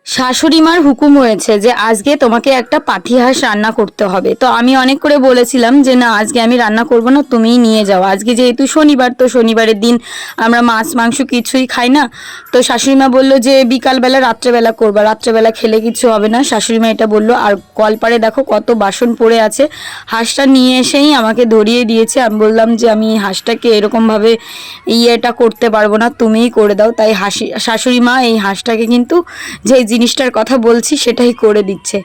শাশুড়ি মার হুকুম হয়েছে যে আজকে তোমাকে একটা পাতি হাঁস রান্না করতে হবে। তো আমি অনেক করে বলেছিলাম যে না, আজকে আমি রান্না করব না, তুমিই নিয়ে যাও। আজকে যেহেতু শনিবার, তো শনিবারের দিন আমরা মাছ মাংস কিছুই খাই না। তো শাশুড়ি মা বললো যে বিকালবেলা রাত্রেবেলা করবা, রাত্রেবেলা খেলে কিছু হবে না, শাশুড়ি মা এটা বললো। আর কলপারে দেখো কত বাসন পড়ে আছে, হাঁসটা নিয়ে এসেই আমাকে ধরিয়ে দিয়েছে। আমি বললাম যে আমি হাঁসটাকে এরকমভাবে ইয়েটা করতে পারবো না, তুমিই করে দাও। তাই শাশুড়ি মা এই হাঁসটাকে কিন্তু যে জিনিসটার কথা বলছি সেটাই করে দিচ্ছে।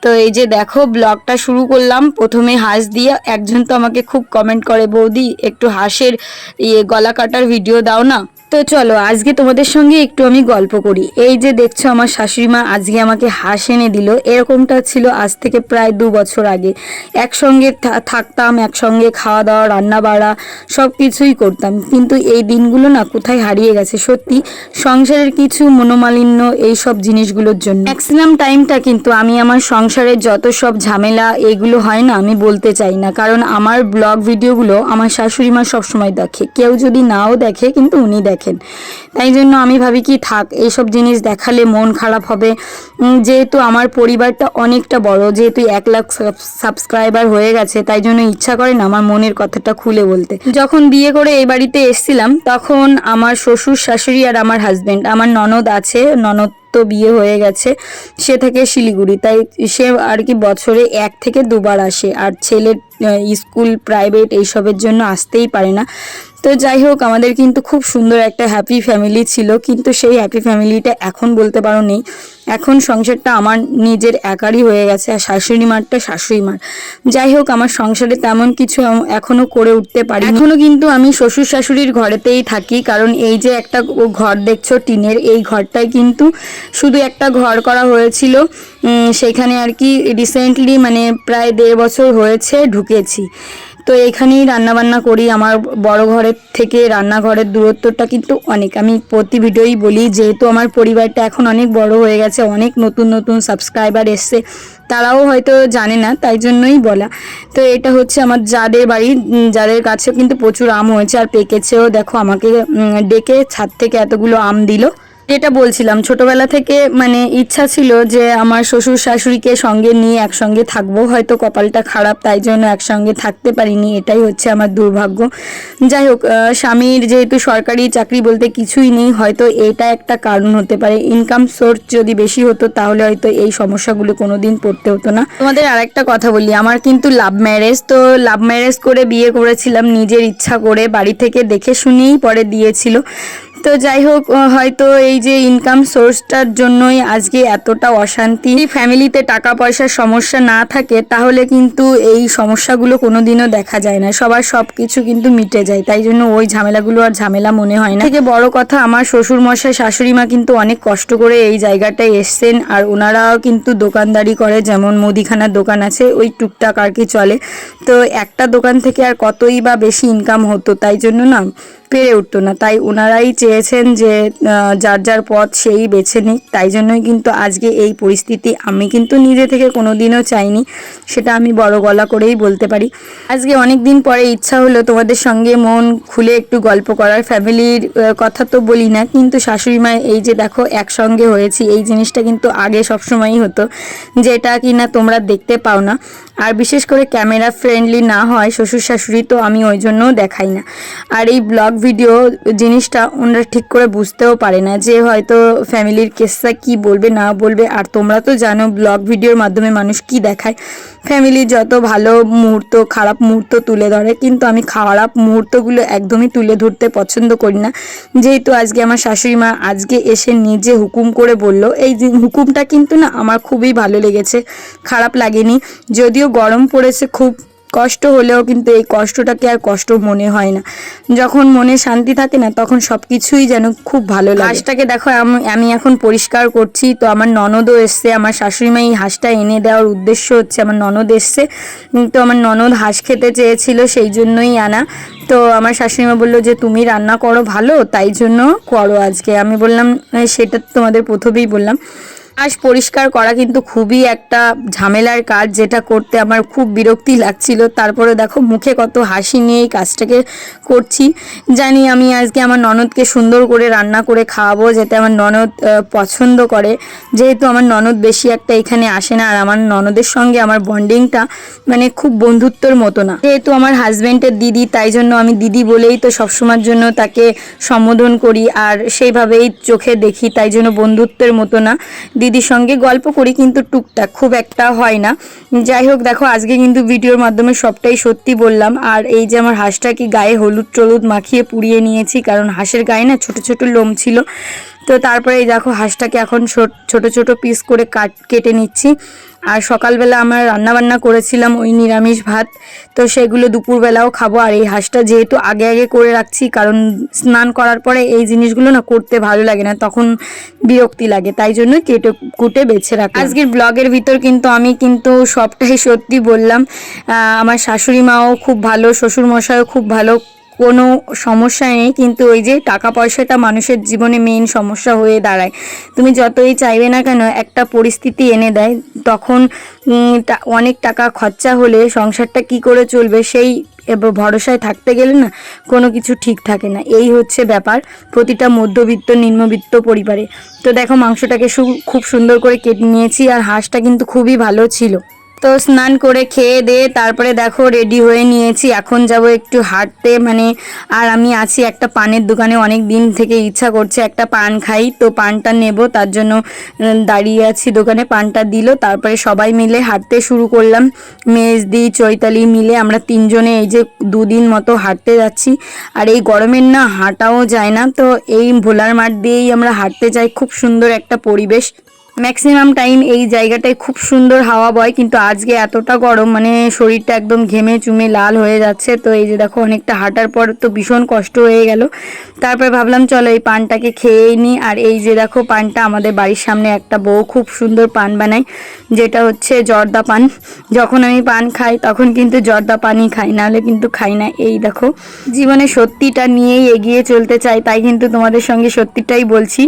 তো এই যে দেখো, ব্লগটা শুরু করলাম প্রথমে হাঁস দিয়ে। একজন তো আমাকে খুব কমেন্ট করে, বৌদি একটু হাঁসের গলা কাটার ভিডিও দাও না। তো চলো আজকে তোমাদের সঙ্গে একটু আমি গল্প করি। এই যে দেখছো, আমার শাশুড়ি মা আজকে আমাকে হাঁস এনে দিল। এরকমটা ছিল আজ থেকে প্রায় 2 বছর আগে। একসঙ্গে থাকতাম, একসঙ্গে খাওয়া দাওয়া, রান্না বাড়া সব কিছুই করতাম। কিন্তু এই দিনগুলো না কোথায় হারিয়ে গেছে সত্যি, সংসারের কিছু মনোমালিন্য এই সব জিনিসগুলোর জন্য। ম্যাক্সিমাম টাইমটা কিন্তু আমি আমার সংসারের যত সব ঝামেলা এইগুলো হয় না, আমি বলতে চাই না। কারণ আমার ব্লগ ভিডিওগুলো আমার শাশুড়ি মা সবসময় দেখে, কেউ যদি নাও দেখে কিন্তু উনি দেখেন। তাই জন্য আমি ভাবি কি থাক, এইসব জিনিস দেখালে মন খারাপ হবে। যেহেতু আমার পরিবারটা অনেকটা বড়, যেহেতু 1 লাখ সাবস্ক্রাইবার হয়ে গেছে, তাই জন্য ইচ্ছা করে না আমার মনের কথাটা খুলে বলতে। যখন বিয়ে করে এই বাড়িতে এসছিলাম, তখন আমার শ্বশুর শাশুড়ি আর আমার হাজবেন্ড, আমার ননদ আছে, ননদ তো বিয়ে হয়ে গেছে, সে থেকে শিলিগুড়ি। তাই সে আর কি বছরে 1 থেকে 2বার আসে। আর ছেলের স্কুল প্রাইভেট এইসবের জন্য আসতেই পারে না। তো যাই হোক, আমাদের কিন্তু খুব সুন্দর একটা হ্যাপি ফ্যামিলি ছিল। কিন্তু সেই হ্যাপি ফ্যামিলিটা এখন বলতে পারো নেই। এখন সংসারটা আমার নিজের একারই হয়ে গেছে, আর শাশুড়ি মারটা শাশুড়ি মার। যাই হোক, আমার সংসারে তেমন কিছু এখনো করে উঠতে পারি। এখনো কিন্তু আমি শ্বশুর শাশুড়ির ঘরেতেই থাকি। কারণ এই যে একটা ঘর দেখছো টিনের, এই ঘরটাই কিন্তু শুধু একটা ঘর করা হয়েছিল। সেখানে আর কি রিসেন্টলি মানে প্রায় 1.5 বছর হয়েছে ঢুকেছি। তো এখানেই রান্নাবান্না করি। আমার বড় ঘরের থেকে রান্নাঘরের দূরত্বটা কিন্তু অনেক। আমি প্রতি ভিডিওই বলি, যেহেতু আমার পরিবারটা এখন অনেক বড় হয়ে গেছে, অনেক নতুন নতুন সাবস্ক্রাইবার এসছে, তারাও হয়তো জানে না, তাই জন্যই বলা। তো এটা হচ্ছে আমার যাদের বাড়ি, যাদের কাছেও কিন্তু প্রচুর আম হয়েছে আর পেকেছেও। দেখো আমাকে ডেকে ছাদ থেকে এতগুলো আম দিল। যেটা বলছিলাম, ছোটবেলা থেকে মানে ইচ্ছা ছিল যে আমার শ্বশুর শাশুড়িকে সঙ্গে নিয়ে একসঙ্গে থাকবো। হয়তো কপালটা খারাপ, তাই জন্য একসঙ্গে থাকতে পারিনি, এটাই হচ্ছে আমার দুর্ভাগ্য। যাই হোক, স্বামীর যেহেতু সরকারি চাকরি বলতে কিছুই নেই, হয়তো এটা একটা কারণ হতে পারে। ইনকাম সোর্স যদি বেশি হতো তাহলে হয়তো এই সমস্যাগুলো কোনোদিন পড়তে হতো না। তোমাদের আরেকটা কথা বলি, আমার কিন্তু লাভ ম্যারেজ। তো লাভ ম্যারেজ করে বিয়ে করেছিলাম নিজের ইচ্ছা করে, বাড়ি থেকে দেখে শুনেই পরে দিয়েছিল। তো যাই হোক, হয়তো এই যে ইনকাম সোর্সটার জন্যই আজকে এতটা অশান্তি। ফ্যামিলিতে টাকা পয়সার সমস্যা না থাকে তাহলে কিন্তু এই সমস্যাগুলো কোনোদিনও দেখা যায় না, সবার সব কিছু কিন্তু মিটে যায়। তাই জন্য ওই ঝামেলাগুলো আর ঝামেলা মনে হয় না। থেকে বড় কথা, আমার শ্বশুর মশাই শাশুড়ি মা কিন্তু অনেক কষ্ট করে এই জায়গাটায় এসছেন। আর ওনারাও কিন্তু দোকানদারি করে, যেমন মুদিখানার দোকান আছে, ওই টুকটাক আর কি চলে। তো একটা দোকান থেকে আর কতই বা বেশি ইনকাম হতো, তাই জন্য না পেরে উঠতো না। তাই ওনারাই চেয়েছেন যে যার যার পথ সেই বেছে নিক। তাই জন্যই কিন্তু আজকে এই পরিস্থিতি। আমি কিন্তু নিজে থেকে কোনোদিনও চাইনি, সেটা আমি বড় গলা করেই বলতে পারি। আজকে অনেক দিন পরে ইচ্ছা হলো তোমাদের সঙ্গে মন খুলে একটু গল্প করার। ফ্যামিলির কথা তো বলি না, কিন্তু শাশুড়ি মা এই যে দেখো একসঙ্গে হয়েছি, এই জিনিসটা কিন্তু আগে সবসময়ই হতো, যেটা কি না তোমরা দেখতে পাও না। আর বিশেষ করে ক্যামেরা ফ্রেন্ডলি না হয় শ্বশুর শাশুড়ি, তো আমি ওই জন্যও দেখাই না। আর এই ব্লগ ভিডিও জিনিসটা ওনারা ঠিক করে বুঝতেও পারে না, যে হয়তো ফ্যামিলির কেসটা কি বলবে না বলবে। আর তোমরা তো জানো ব্লগ ভিডিওর মাধ্যমে মানুষ কি দেখায়, ফ্যামিলির যত ভালো মুহূর্ত খারাপ মুহূর্ত তুলে ধরে। কিন্তু আমি খারাপ মুহূর্তগুলো একদমই তুলে ধরতে পছন্দ করি না। যেহেতু আজকে আমার শাশুড়ি মা আজকে এসে নিজে হুকুম করে বলল, এই হুকুমটা কিন্তু না আমার খুবই ভালো লেগেছে, খারাপ লাগেনি। যদিও গরম পড়েছে খুব, কষ্ট হলেও কিন্তু এই কষ্টটাকে আর কষ্ট মনে হয় না। যখন মনে শান্তি থাকে না, তখন সব কিছুই যেন খুব ভালো লাগে। হাঁসটাকে দেখো আমি এখন পরিষ্কার করছি। তো আমার ননদও এসছে, আমার শাশুড়ি মা এই হাঁসটা এনে দেওয়ার উদ্দেশ্য হচ্ছে আমার ননদ এসছে। তো আমার ননদ হাঁস খেতে চেয়েছিল, সেই জন্যই আনা। তো আমার শাশুড়িমা বললো যে তুমি রান্না করো ভালো, তাই জন্য করো আজকে। আমি বললাম সেটা তোমাদের প্রথমেই বললাম। হাঁস পরিষ্কার করা কিন্তু খুবই একটা ঝামেলার কাজ, যেটা করতে আমার খুব বিরক্তি লাগছিল। তারপরে দেখো মুখে কত হাসি নিয়ে এই কাজটাকে করছি। জানি আমি আজকে আমার ননদকে সুন্দর করে রান্না করে খাওয়াবো, যাতে আমার ননদ পছন্দ করে। যেহেতু আমার ননদ বেশি একটা এখানে আসে না, আর আমার ননদের সঙ্গে আমার বন্ডিংটা মানে খুব বন্ধুত্বের মতো না। যেহেতু আমার হাজব্যান্ডের দিদি, তাই জন্য আমি দিদি বলেই তো সবসময়ের জন্য তাকে সম্বোধন করি, আর সেইভাবেই চোখে দেখি, তাই জন্য বন্ধুত্বের মতো না। দিদির সঙ্গে গল্প করি কিন্তু টুকটাক, খুব একটা হয় না। যাই হোক, দেখো আজকে কিন্তু ভিডিওর মাধ্যমে সবটাই সত্যি বললাম। আর এই যে আমার হাঁসটাকে গায়ে হলুদ টলুদ মাখিয়ে পুড়িয়ে নিয়েছি, কারণ হাঁসের গায়ে না ছোট ছোট লোম ছিল। তো তারপরে এই দেখো হাঁসটাকে এখন ছোট ছোট পিস করে কেটে নিচ্ছি। আর সকালবেলা আমরা রান্নাবান্না করেছিলাম ওই নিরামিষ ভাত, তো সেগুলো দুপুরবেলাও খাবো। আর এই হাঁসটা যেহেতু আগে আগে করে রাখছি, কারণ স্নান করার পরে এই জিনিসগুলো না করতে ভালো লাগে না, তখন বিরক্তি লাগে, তাই জন্য কেটে কুটে বেছে রাখি। আজকের ব্লগের ভিতর কিন্তু আমি কিন্তু সবটাই সত্যি বললাম। আমার শাশুড়ি মাও খুব ভালো, শ্বশুরমশাইও খুব ভালো, কোনো সমস্যা নেই। কিন্তু ওই যে টাকা পয়সাটা মানুষের জীবনে মেইন সমস্যা হয়ে দাঁড়ায়। তুমি যতই চাইবে না কেন, একটা পরিস্থিতি এনে দেয়, তখন অনেক টাকা খরচা হলে সংসারটা কি করে চলবে সেই ভরসায় থাকতে গেলে না কোনো কিছু ঠিক থাকে না। এই হচ্ছে ব্যাপার প্রতিটা মধ্যবিত্ত নিম্নবিত্ত পরিবারে। তো দেখো মাংসটাকে খুব সুন্দর করে কেটে নিয়েছি, আর হাঁসটা কিন্তু খুবই ভালো ছিল। তো স্নান করে খেয়ে দিয়ে তারপরে দেখো রেডি হয়ে নিয়েছি, এখন যাব একটু হাঁটতে। আর আমি আছি একটা পানের দোকানে, অনেক দিন থেকে ইচ্ছা করছে একটা পান খাই, তো পানটা নেব, তার জন্য দাঁড়িয়ে আছি দোকানে। পানটা দিল, তারপরে সবাই মিলে হাঁটতে শুরু করলাম। মেজদি চৈতালি মিলে আমরা তিনজনে এই যে 2 দিন মতো হাঁটতে যাচ্ছি। আর এই গরমের না হাঁটাও যায় না, তো এই ভোলার মাঠ দিয়েই আমরা হাঁটতে যাই। খুব সুন্দর একটা পরিবেশ, ম্যাক্সিমাম টাইম এই জায়গাটায় খুব সুন্দর হাওয়া বয়, কিন্তু আজকে এতটা গরম, শরীরটা একদম ঘেমে চুমে লাল হয়ে যাচ্ছে। তো এই যে দেখো অনেকটা হাঁটার পর তো ভীষণ কষ্ট হয়ে গেল। তারপরে ভাবলাম চলো এই পানটাকে খেয়েই নিই। আর এই যে দেখো পানটা, আমাদের বাড়ির সামনে একটা বউ খুব সুন্দর পান বানায়, যেটা হচ্ছে জর্দা পান। যখন আমি পান খাই তখন কিন্তু জর্দা পানই খাই, নাহলে কিন্তু খাই না। এই দেখো জীবনে সত্যিটা নিয়েই এগিয়ে চলতে চাই, তাই কিন্তু তোমাদের সঙ্গে সত্যিটাই বলছি।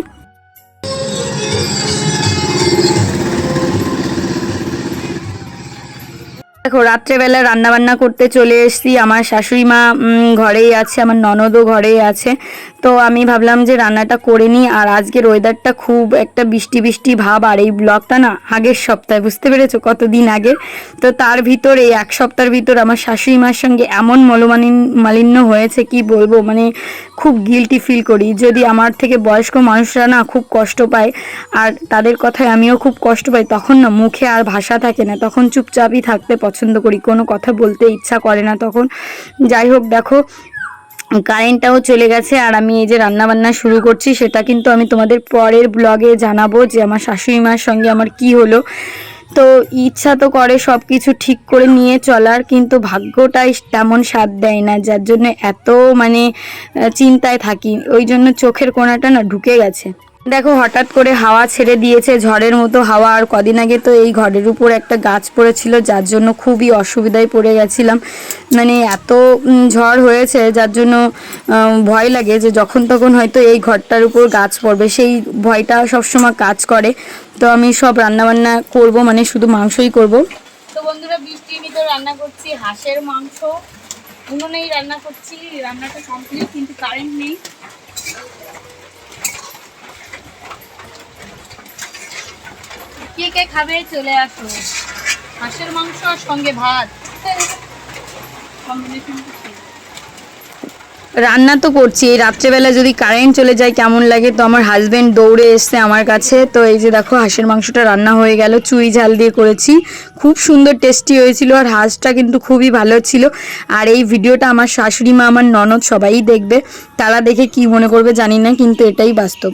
দেখো রাত্রেবেলা রান্নাবান্না করতে চলে এসেছি। আমার শাশুড়ি মা ঘরেই আছে, আমার ননদও ঘরেই আছে। তো আমি ভাবলাম যে রান্নাটা করে নিই। আর আজকের ওয়েদারটা খুব একটা বৃষ্টি বৃষ্টি ভাব, আর এই ব্লগটা না আগের সপ্তাহে, বুঝতে পেরেছো কতদিন আগের। তো তার ভিতর এই 1 সপ্তাহের ভিতর আমার শাশুড়ি মার সঙ্গে এমন মালিন্য হয়েছে কি বলবো, খুব গিল্টি ফিল করি। যদি আমার থেকে বয়স্ক মানুষরা না খুব কষ্ট পায়, আর তাদের কথায় আমিও খুব কষ্ট পাই, তখন না মুখে আর ভাষা থাকে না, তখন চুপচাপই থাকতে পছন্দ করি, কোনো কথা বলতে ইচ্ছা করে না তখন। যাই হোক, দেখো কারেন্টটাও চলে গেছে, আর আমি এই যে রান্নাবান্না শুরু করছি, সেটা কিন্তু আমি তোমাদের পরের ব্লগে জানাবো যে আমার শাশুড়ি মার সঙ্গে আমার কি হলো। তো ইচ্ছা তো করে সব কিছু ঠিক করে নিয়ে চলার, কিন্তু ভাগ্যটাই তেমন সাথ দেয় না, যার জন্য এত চিন্তায় থাকি। ওই জন্য চোখের কোণাটা না ঢুকে গেছে। দেখো হঠাৎ করে হাওয়া ছেড়ে দিয়েছে, ঝড়ের মতো হাওয়া। আর কদিন আগে তো এই ঘরের উপর একটা গাছ পড়েছিল, যার জন্য খুবই অসুবিধায় পড়ে গেছিলাম। এত ঝড় হয়েছে, যার জন্য ভয় লাগে যে যখন তখন হয়তো এই ঘরটার উপর গাছ পড়বে, সেই ভয়টা সবসময় কাজ করে। তো আমি সব রান্নাবান্না করব, শুধু মাংসই করব। তো বন্ধুরা, বৃষ্টির ভিতর রান্না করছি হাঁসের মাংস, উনুনেই রান্না করছি। রান্নাটা কমপ্লিট, কিন্তু কারেন্ট নেই। কে কে খাবে চলে আসো। হাঁসের মাংস আর সঙ্গে ভাত, কম্বিনেশন। রান্না তো করছি, এই রাত্রেবেলা যদি কারেন্ট চলে যায় কেমন লাগে। তো আমার হাজব্যান্ড দৌড়ে এসছে আমার কাছে। তো এই যে দেখো হাঁসের মাংসটা রান্না হয়ে গেল, চুই ঝাল দিয়ে করেছি, খুব সুন্দর টেস্টি হয়েছিল। আর হাঁসটা কিন্তু খুবই ভালো ছিল। আর এই ভিডিওটা আমার শাশুড়ি মা, আমার ননদ সবাই দেখবে, তারা দেখে কি মনে করবে জানি না, কিন্তু এটাই বাস্তব।